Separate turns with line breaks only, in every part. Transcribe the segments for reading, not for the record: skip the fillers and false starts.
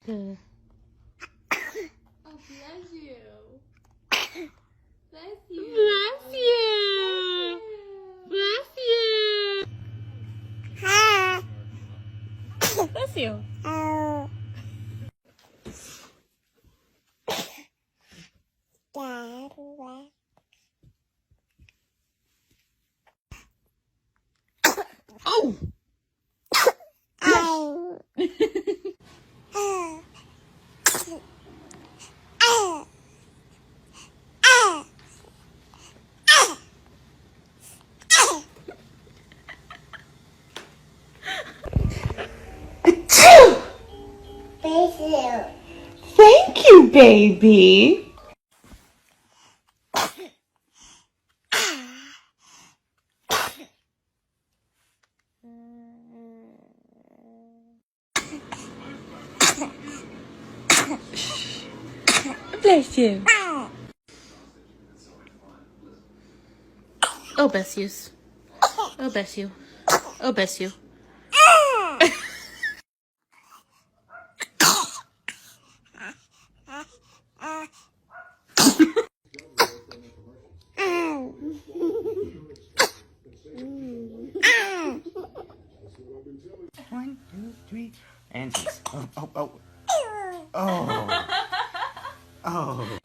Good.
Oh, bless you. Bless you.
Bless you. Bless you. Bless you. Oh. Thank you, baby. Bless you. Oh, bless you. Oh, bless you. Oh, bless you.
One, two, three, and cheese. Oh, oh, oh. Oh. Oh.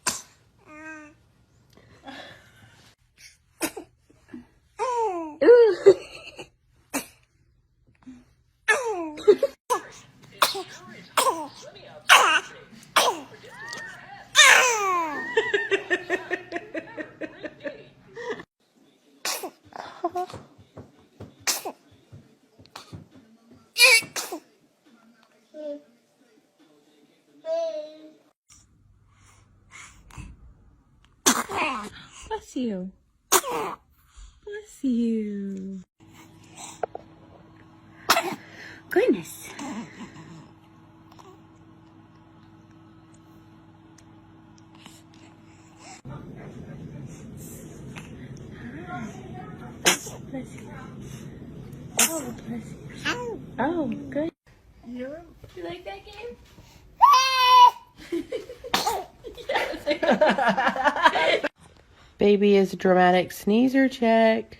Bless you. Bless you. Goodness. Bless you. Oh, bless you. Oh, good.
You like that game?
Baby is a dramatic sneezer check.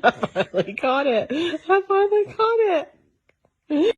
I finally caught it. I finally caught it.